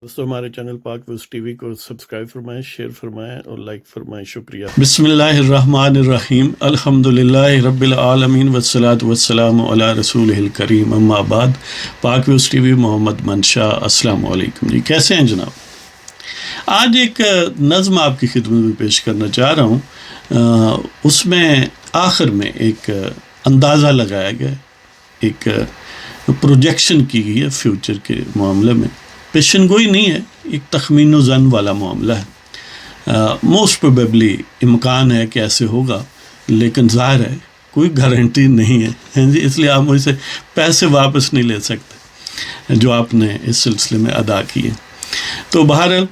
دوستو ہمارے چینل پاک ویوز ٹی وی کو سبسکرائب فرمائیں، شیئر فرمائیں اور لائک فرمائیں۔ شکریہ۔ بسم اللہ الرحمن الرحیم، الحمدللہ رب العالمین والصلاة والسلام علی رسولہ الکریم، اما بعد۔ پاک ویوز ٹی وی، محمد منشا، السلام علیکم جی، کیسے ہیں جناب؟ آج ایک نظم آپ کی خدمت میں پیش کرنا چاہ رہا ہوں۔ اس میں آخر میں ایک اندازہ لگایا گیا، ایک پروجیکشن کی گئی ہے فیوچر کے معاملے میں۔ پیشن گوئی نہیں ہے، ایک تخمین و ظن والا معاملہ ہے۔ موسٹ پروبیبلی امکان ہے کہ ایسے ہوگا، لیکن ظاہر ہے کوئی گارنٹی نہیں ہے جی، اس لیے آپ مجھ سے پیسے واپس نہیں لے سکتے جو آپ نے اس سلسلے میں ادا کیے۔ تو بہرحال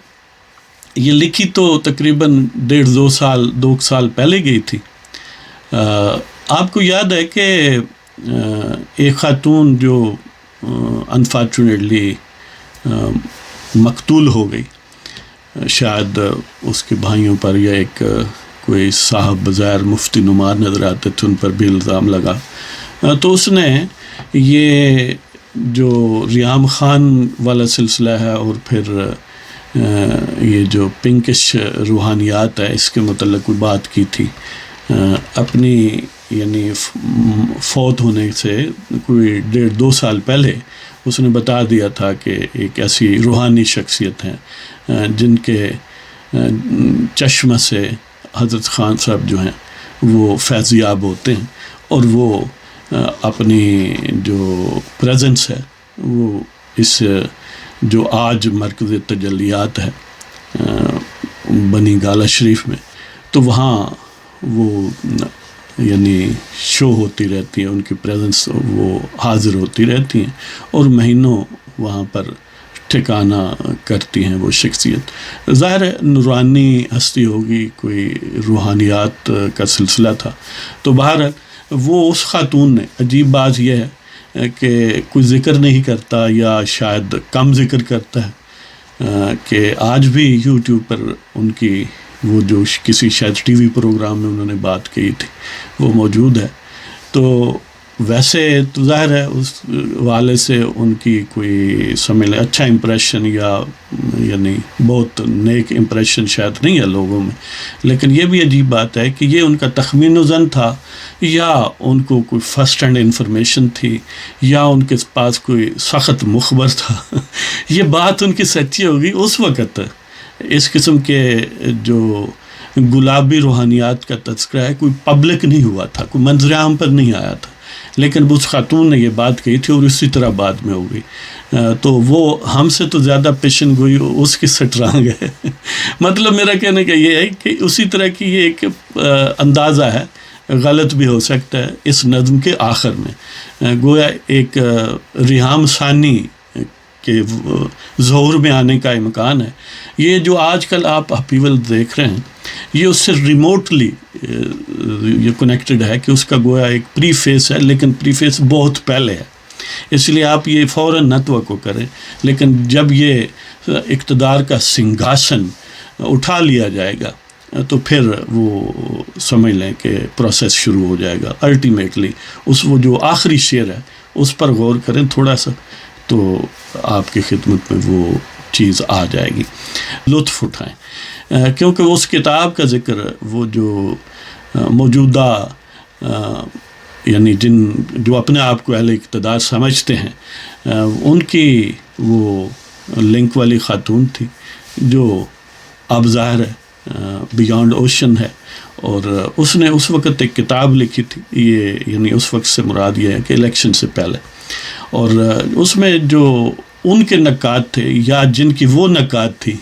یہ لکھی تو تقریباً 2 سال پہلے گئی تھی۔ آپ کو یاد ہے کہ ایک خاتون جو انفارچونیٹلی مقتول ہو گئی، شاید اس کے بھائیوں پر یا ایک کوئی صاحب بظاہر مفتی نمار نظر آتے تھے، ان پر بھی الزام لگا۔ تو اس نے یہ جو ریحام خان والا سلسلہ ہے اور پھر یہ جو پنکش روحانیات ہے، اس کے متعلق کوئی بات کی تھی۔ اپنی یعنی فوت ہونے سے کوئی 1.5-2 سال پہلے اس نے بتا دیا تھا کہ ایک ایسی روحانی شخصیت ہیں جن کے چشمہ سے حضرت خان صاحب جو ہیں وہ فیض یاب ہوتے ہیں، اور وہ اپنی جو پریزنس ہے وہ اس جو آج مرکز تجلیات ہے بنی گالا شریف میں، تو وہاں وہ یعنی شو ہوتی رہتی ہیں، ان کی پریزنس وہ حاضر ہوتی رہتی ہیں اور مہینوں وہاں پر ٹھکانہ کرتی ہیں وہ شخصیت۔ ظاہر ہے نورانی ہستی ہوگی، کوئی روحانیات کا سلسلہ تھا۔ تو بہرحال وہ اس خاتون نے، عجیب بات یہ ہے کہ کوئی ذکر نہیں کرتا یا شاید کم ذکر کرتا ہے کہ آج بھی یوٹیوب پر ان کی وہ جو کسی شاید ٹی وی پروگرام میں انہوں نے بات کی تھی وہ موجود ہے۔ تو ویسے تو ظاہر ہے اس والے سے ان کی کوئی سمجھ لیں اچھا امپریشن یا یعنی بہت نیک امپریشن شاید نہیں ہے لوگوں میں، لیکن یہ بھی عجیب بات ہے کہ یہ ان کا تخمین و ظن تھا یا ان کو کوئی فرسٹ ہینڈ انفارمیشن تھی یا ان کے پاس کوئی سخت مخبر تھا۔ یہ بات ان کی سچی ہوگی اس وقت اس قسم کے جو گلابی روحانیات کا تذکرہ ہے کوئی پبلک نہیں ہوا تھا، کوئی منظر عام پر نہیں آیا تھا، لیکن اس خاتون نے یہ بات کہی تھی اور اسی طرح بعد میں ہو گئی۔ تو وہ ہم سے تو زیادہ پیشن گوئی اس کی سٹرانگ ہے۔ مطلب میرا کہنے کا یہ ہے کہ اسی طرح کی یہ ایک اندازہ ہے، غلط بھی ہو سکتا ہے اس نظم کے آخر میں، گویا ایک ریحام ثانی کہ ظہور میں آنے کا امکان ہے۔ یہ جو آج کل آپ اپیول دیکھ رہے ہیں یہ اس سے ریموٹلی یہ کنیکٹڈ ہے کہ اس کا گویا ایک پری فیس ہے، لیکن پری فیس بہت پہلے ہے، اس لیے آپ یہ فوراً نہ توقع کریں، لیکن جب یہ اقتدار کا سنگھاسن اٹھا لیا جائے گا تو پھر وہ سمجھ لیں کہ پروسیس شروع ہو جائے گا۔ الٹیمیٹلی وہ جو آخری شعر ہے اس پر غور کریں تھوڑا سا، تو آپ کی خدمت میں وہ چیز آ جائے گی، لطف اٹھائیں۔ کیونکہ اس کتاب کا ذکر وہ جو موجودہ یعنی جو اپنے آپ کو اہل اقتدار سمجھتے ہیں ان کی وہ لنک والی خاتون تھی جو اب ظاہر ہے بیانڈ اوشن ہے، اور اس نے اس وقت ایک کتاب لکھی تھی، یہ یعنی اس وقت سے مراد یہ ہے کہ الیکشن سے پہلے، اور اس میں جو ان کے نکات تھے یا جن کی وہ نکات تھی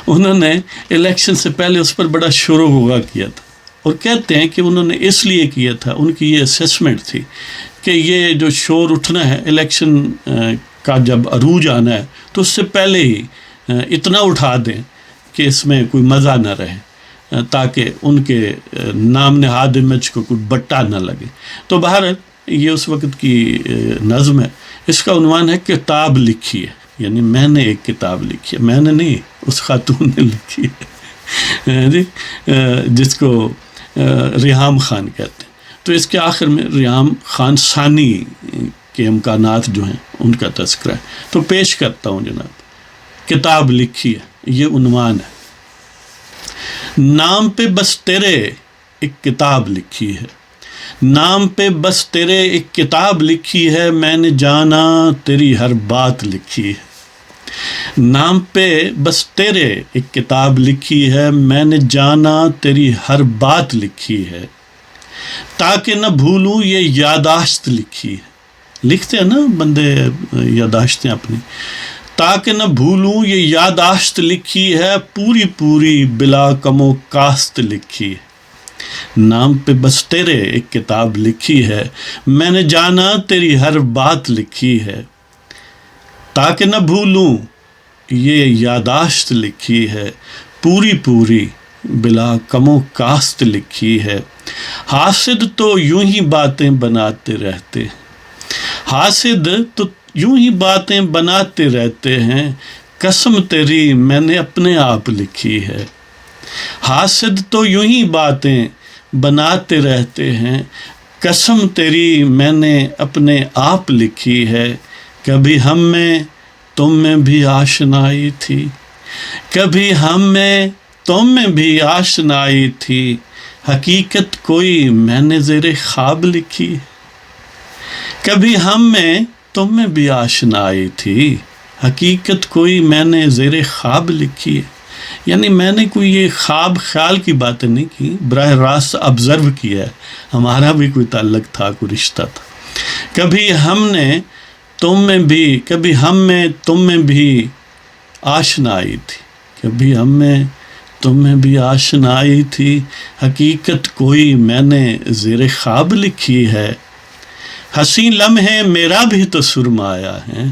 انہوں نے الیکشن سے پہلے اس پر بڑا شور و غوغا کیا تھا، اور کہتے ہیں کہ انہوں نے اس لیے کیا تھا، ان کی یہ اسیسمنٹ تھی کہ یہ جو شور اٹھنا ہے الیکشن کا جب عروج آنا ہے تو اس سے پہلے ہی اتنا اٹھا دیں کہ اس میں کوئی مزہ نہ رہے، تاکہ ان کے نام نہاد امیج کو کوئی بٹا نہ لگے۔ تو بہرحال یہ اس وقت کی نظم ہے، اس کا عنوان ہے کتاب لکھی ہے، یعنی میں نے ایک کتاب لکھی ہے، میں نے نہیں، اس خاتون نے لکھی ہے جی، جس کو ریحام خان کہتے ہیں۔ تو اس کے آخر میں ریحام خان ثانی کے امکانات جو ہیں ان کا تذکرہ ہے۔ تو پیش کرتا ہوں جناب، کتاب لکھی ہے، یہ عنوان ہے۔ نام پہ بس تیرے ایک کتاب لکھی ہے، نام پہ بس تیرے ایک کتاب لکھی ہے، میں نے جانا تیری ہر بات لکھی ہے۔ نام پہ بس تیرے ایک کتاب لکھی ہے، میں نے جانا تیری ہر بات لکھی ہے، تاکہ نہ بھولوں یہ یاداشت لکھی ہے۔ لکھتے ہیں نا بندے یاداشتیں اپنی، تاکہ نہ بھولوں یہ یاداشت لکھی ہے، پوری پوری بلا کم و کاست لکھی ہے۔ نام پہ بس تیرے ایک کتاب لکھی ہے، میں نے جانا تیری ہر بات لکھی ہے، تاکہ نہ بھولوں یہ یاداشت لکھی ہے، پوری پوری بلا کم و کاست لکھی ہے۔ حاسد تو یوں ہی باتیں بناتے رہتے ہیں، حاسد تو یوں ہی باتیں بناتے رہتے ہیں، قسم تیری میں نے اپنے آپ لکھی ہے۔ حاسد تو یوں ہی باتیں بناتے رہتے ہیں، قسم تیری میں نے اپنے آپ لکھی ہے۔ کبھی ہم میں تم میں بھی آشنائی تھی، کبھی ہم میں تم میں بھی آشنائی تھی، حقیقت کوئی میں نے زیر خواب لکھی ہے۔ کبھی ہم میں تم میں بھی آشنائی تھی، حقیقت کوئی میں نے زیر خواب لکھی ہے۔ یعنی میں نے کوئی یہ خواب خیال کی باتیں نہیں کی، براہ راست آبزرو کیا ہے، ہمارا بھی کوئی تعلق تھا، کوئی رشتہ تھا۔ کبھی ہم نے تم میں بھی، کبھی ہم میں تم میں بھی آشنائی تھی، کبھی ہم میں تم میں بھی آشنائی تھی، حقیقت کوئی میں نے زیر خواب لکھی ہے۔ حسین لمحے میرا بھی تو سرمایا ہے،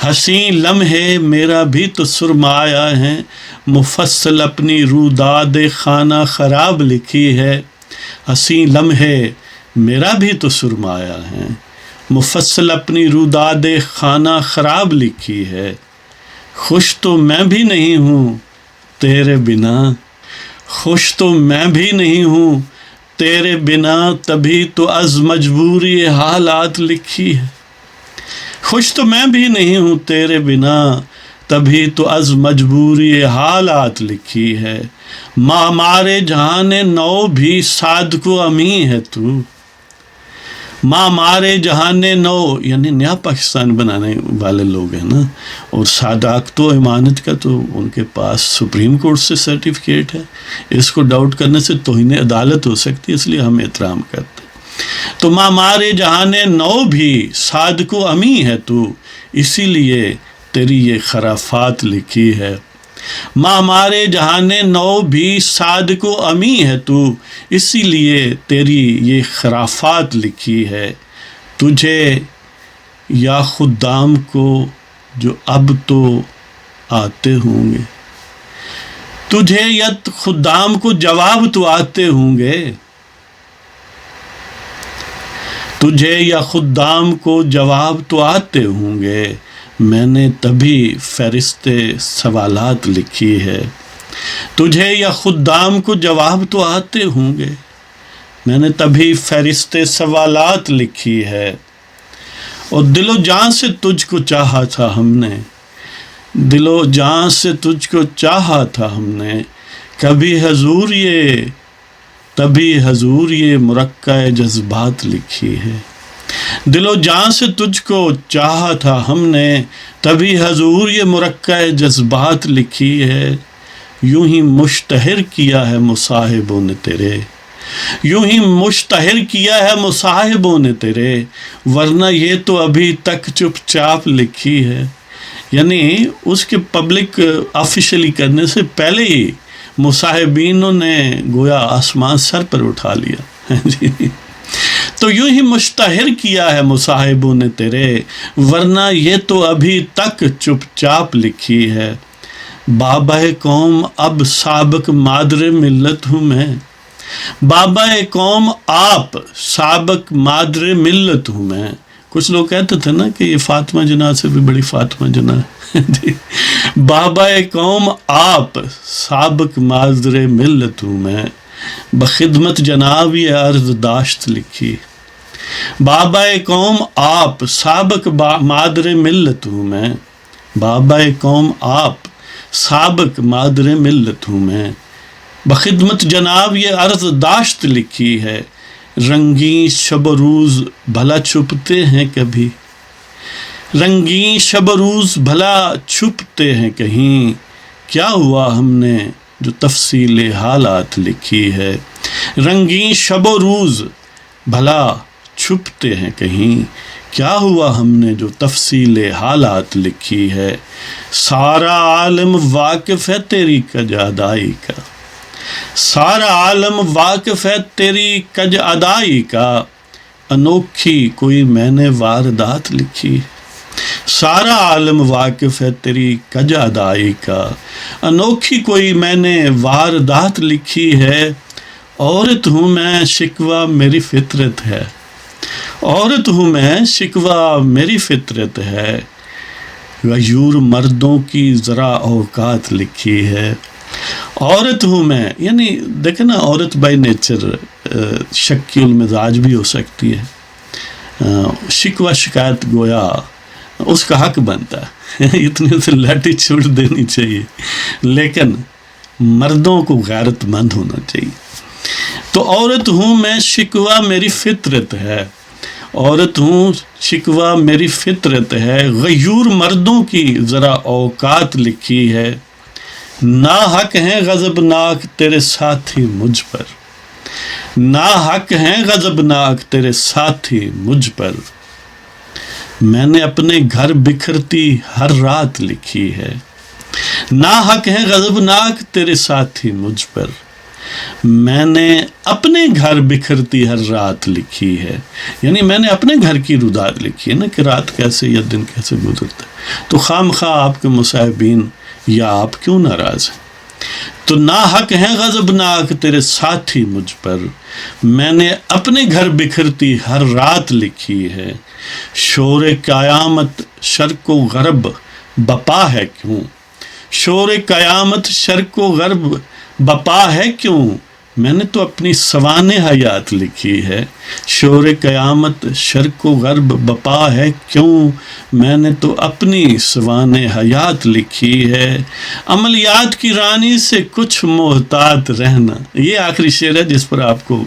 حسین لمحے میرا بھی تو سرمایا ہے، مفصل اپنی روداد خانہ خراب لکھی ہے۔ حسین لمحے میرا بھی تو سرمایا ہے، مفصل اپنی روداد خانہ خراب لکھی ہے۔ خوش تو میں بھی نہیں ہوں تیرے بنا، خوش تو میں بھی نہیں ہوں تیرے بنا، تبھی تو از مجبوری حالات لکھی ہے۔ خوش تو میں بھی نہیں ہوں تیرے بنا، تبھی تو از مجبوری حالات لکھی ہے۔ ماں مارے جہان نو بھی صادق و امی ہے تو، ماں مارے جہان نو یعنی نیا پاکستان بنانے والے لوگ ہیں نا، اور صداقت و امانت کا تو ان کے پاس سپریم کورٹ سے سرٹیفکیٹ ہے، اس کو ڈاؤٹ کرنے سے توہین عدالت ہو سکتی ہے، اس لیے ہم احترام کرتے ہیں۔ تو ماں مارے جہان نو بھی صادق و امی ہے تو، اسی لیے تیری یہ خرافات لکھی ہے۔ ماں مارے جہان نو بھی صادق و امی ہے تو، اسی لیے تیری یہ خرافات لکھی ہے۔ تجھے یا خدام کو جو اب تو آتے ہوں گے، تجھے یا خدام کو جواب تو آتے ہوں گے، تجھے یا خدام کو جواب تو آتے ہوں گے، میں نے تبھی فہرست سوالات لکھی ہے۔ تجھے یا خدام کو جواب تو آتے ہوں گے، میں نے تبھی فہرست سوالات لکھی ہے۔ اور دل و جان سے تجھ کو چاہا تھا ہم نے، دل و جان سے تجھ کو چاہا تھا ہم نے، کبھی حضور یہ مرقع جذبات لکھی ہے۔ دل و جان سے تجھ کو چاہا تھا ہم نے، تبھی حضور یہ مرقع جذبات لکھی ہے۔ یوں ہی مشتہر کیا ہے مصاحبوں نے تیرے، یوں ہی مشتہر کیا ہے مصاحبوں نے تیرے، ورنہ یہ تو ابھی تک چپ چاپ لکھی ہے۔ یعنی اس کے پبلک آفیشلی کرنے سے پہلے ہی مصاحبینوں نے گویا آسمان سر پر اٹھا لیا جی۔ تو یوں ہی مشتہر کیا ہے مصاحبوں نے تیرے، ورنہ یہ تو ابھی تک چپ چاپ لکھی ہے۔ بابا قوم اب سابق مادر ملت ہوں میں، بابا قوم آپ سابق مادر ملت ہوں میں۔ کچھ لوگ کہتے تھے نا کہ یہ فاطمہ جناح سے بھی بڑی فاطمہ جناح ہے۔ بابا قوم آپ سابق مادر ملت ہوں میں، بخدمت جناب یہ عرض داشت لکھی۔ بابا قوم آپ سابق مادر ملت ہوں میں، بابا قوم آپ سابق مادر ملت ہوں میں، بخدمت جناب یہ عرض داشت لکھی ہے، رنگین شب و روز بھلا چھپتے ہیں کبھی، رنگین شب و روز بھلا چھپتے ہیں کہیں، کیا ہوا ہم نے جو تفصیل حالات لکھی ہے، رنگین شب و روز بھلا چھپتے ہیں کہیں، کیا ہوا ہم نے جو تفصیل حالات لکھی ہے، سارا عالم واقف ہے تیری کج ادائی کا، سارا عالم واقف ہے تیری کج ادائی کا، انوکھی کوئی میں نے واردات لکھی، سارا عالم واقف ہے تیری کج ادائی کا، انوکھی کوئی میں نے واردات لکھی ہے، عورت ہوں میں شکوہ میری فطرت ہے، عورت ہوں میں شکوہ میری فطرت ہے، غیور مردوں کی ذرا اوقات لکھی ہے، عورت ہوں میں، یعنی دیکھیں نا عورت بائی نیچر شکی المزاج بھی ہو سکتی ہے، شکوہ شکایت گویا اس کا حق بنتا ہے، اتنے سے لاٹھی چھوڑ دینی چاہیے، لیکن مردوں کو غیرت مند ہونا چاہیے۔ تو عورت ہوں میں شکوہ میری فطرت ہے، عورت ہوں شکوہ میری فطرت ہے، غیور مردوں کی ذرا اوقات لکھی ہے، ناحق ہیں غضبناک تیرے ساتھی مجھ پر، ناحق ہیں غضبناک تیرے ساتھی مجھ پر، میں نے اپنے گھر بکھرتی ہر رات لکھی ہے، ناحق ہیں غضبناک تیرے ساتھی مجھ پر، میں نے اپنے گھر بکھرتی ہر رات لکھی ہے، یعنی میں نے اپنے گھر کی روداد لکھی ہے نا کہ رات کیسے یا دن کیسے گزرتا ہے، تو خام خواہ آپ کے مصاحبین یا آپ کیوں ناراض ہیں، تو ناحق ہیں غضبناک تیرے ساتھی مجھ پر، میں نے اپنے گھر بکھرتی ہر رات لکھی ہے، شور قیامت شرق و غرب بپا ہے کیوں، شور قیامت شرق و غرب بپا ہے کیوں، میں نے تو اپنی سوانح حیات لکھی ہے، شور قیامت شرق و غرب بپا ہے کیوں، میں نے تو اپنی سوانح حیات لکھی ہے، عملیات کی رانی سے کچھ محتاط رہنا، یہ آخری شعر ہے جس پر آپ کو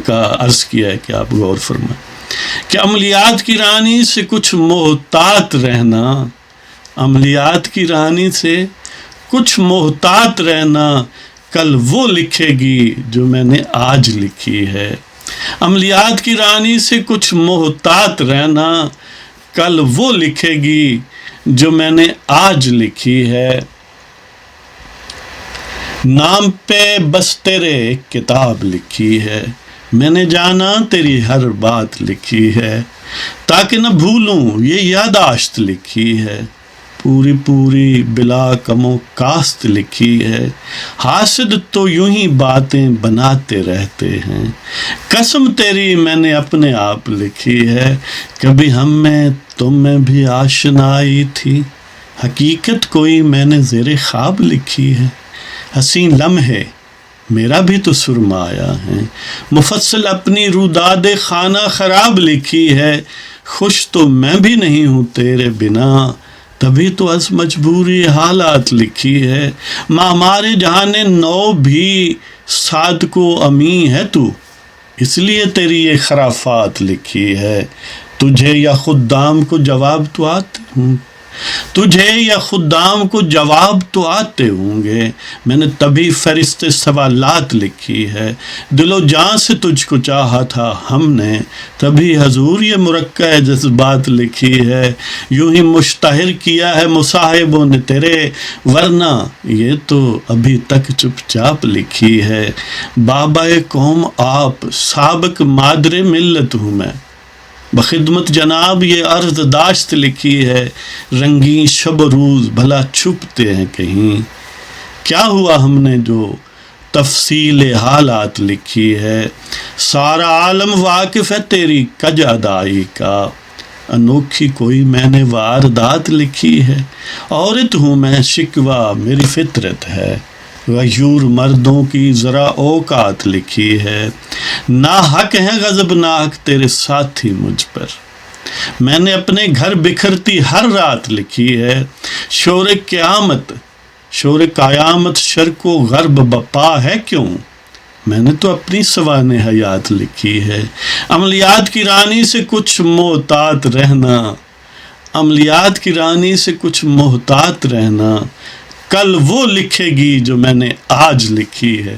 کا عرض کیا ہے کہ آپ غور فرمائیں کہ عملیات کی رانی سے کچھ محتاط رہنا، عملیات کی رانی سے کچھ محتاط رہنا، کل وہ لکھے گی جو میں نے آج لکھی ہے، عملیات کی رانی سے کچھ محتاط رہنا، کل وہ لکھے گی جو میں نے آج لکھی ہے، نام پہ بس تیرے کتاب لکھی ہے، میں نے جانا تیری ہر بات لکھی ہے، تاکہ نہ بھولوں یہ یاداشت لکھی ہے، پوری پوری بلا کم و کاست لکھی ہے، حاسد تو یوں ہی باتیں بناتے رہتے ہیں، قسم تیری میں نے اپنے آپ لکھی ہے، کبھی ہم میں تم میں بھی آشنائی تھی، حقیقت کوئی میں نے زیر خواب لکھی ہے، حسین لمحے میرا بھی تو سرمایا ہے، مفصل اپنی روداد خانہ خراب لکھی ہے، خوش تو میں بھی نہیں ہوں تیرے بنا، تبھی تو از مجبوری حالات لکھی ہے، معمار جہان نو بھی صادق و امین ہے تو، اس لیے تیری یہ خرافات لکھی ہے، تجھے یا خدام کو جواب تو آتے ہوں، تجھے یا خدام کو جواب تو آتے ہوں گے، میں نے تبھی فہرست سوالات لکھی ہے، دل و جان سے تجھ کو چاہا تھا ہم نے، تبھی حضور یہ مرقع جذبات لکھی ہے، یوں ہی مشتہر کیا ہے مصاحبوں نے تیرے، ورنہ یہ تو ابھی تک چپ چاپ لکھی ہے، بابا قوم آپ سابق مادر ملت ہوں میں، بخدمت جناب یہ عرض داشت لکھی ہے، رنگین شب و روز بھلا چھپتے ہیں کہیں، کیا ہوا ہم نے جو تفصیل حالات لکھی ہے، سارا عالم واقف ہے تیری کج ادائی کا، انوکھی کوئی میں نے واردات لکھی ہے، عورت ہوں میں شکوہ میری فطرت ہے، غیور مردوں کی ذرا اوقات لکھی ہے، ناحق ہیں غضبناک تیرے ساتھی مجھ پر، میں نے اپنے گھر بکھرتی ہر رات لکھی ہے، شور قیامت شرق و غرب بپا ہے کیوں، میں نے تو اپنی سوانح حیات لکھی ہے، عملیات کی رانی سے کچھ محتاط رہنا، عملیات کی رانی سے کچھ محتاط رہنا، کل وہ لکھے گی جو میں نے آج لکھی ہے۔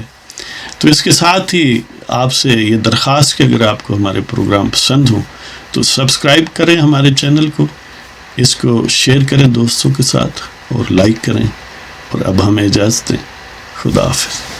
تو اس کے ساتھ ہی آپ سے یہ درخواست کہ اگر آپ کو ہمارے پروگرام پسند ہوں تو سبسکرائب کریں ہمارے چینل کو، اس کو شیئر کریں دوستوں کے ساتھ اور لائک کریں، اور اب ہمیں اجازت دیں، خدا حافظ۔